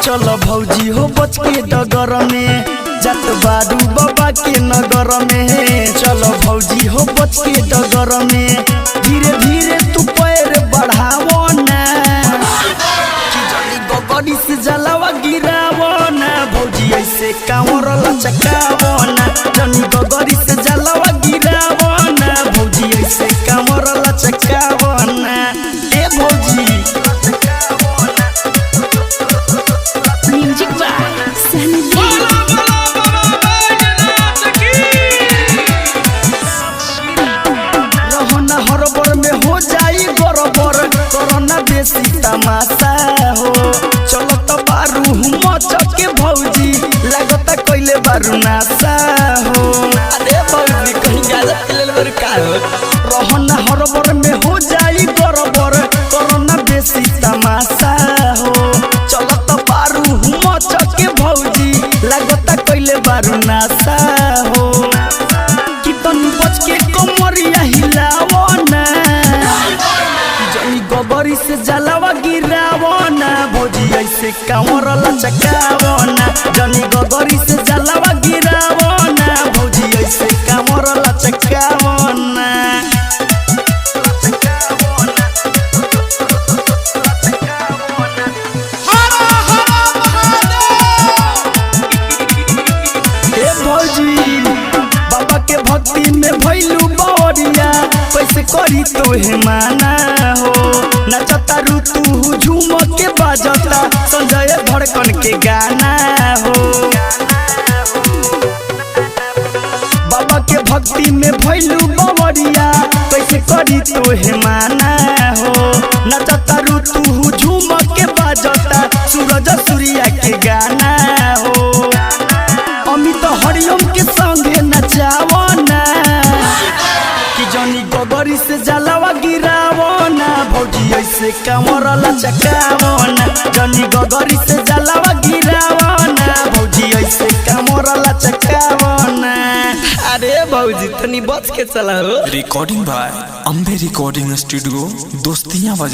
चलो भौजी हो बच के डगर में जत बारू बाबा के नगर में। चलो भौजी हो बच के डगर में धीरे धीरे तू पैर बढ़ावो ना कि जल्दी गगरी से जलावा गिरावो ना भौजी ऐसे कांवर लचकावो ना जनी गगरी से जलावा गिरावो ना भौजी ऐसे कांवर लचकावो ना। ए भौजी म्यूजिक बाय सनी रहना हरबर में हो जाई बरबर करना बेसी तमाशा हो। चलो तो बारू मच के भौजी लागता कइले बारू नाशा हो। अरे भौजी कहीं गाजा ले बर का हो। रहना हरबर में हो जाई बरबर करना बेसी तमाशा हो। चलो तो बारू मच के भौजी लागता कइले बारू नाशा हो। कितनी बच के कमरिया हिलावो ना जनी गगरी से जलावा गिरावो ना भौजी ऐसे कांवर लचकावो ना जनी गगरी से जलावा गिरावो ना भौजी ऐसे कांवर लचकावो ना। हे भौजी बाबा के भक्ति में भइलू बौरिया कैसे करी तोहे माना हो। नचता रू तू झूम के बाजता संजय धड़कन के गाना हो। बाबा के भक्ति में भइलू बौरिया कैसे करी तोहे माना हो। नचता रू तू झूम के बाजता सूरज सूर्या के गाना हो। अमित हरिओम के संगे नचावो ना कि जनी गगरी से जलावा गिरावो ना भौजी ऐसे कांवर लचकावो ना जनी गगरी से जलावा गिरावो ना भौजी ऐसे कांवर लचकावो ना। अरे भौजी तनी बच के चला हो। Recording by Ambe recording studio दोस्तियां बाजार।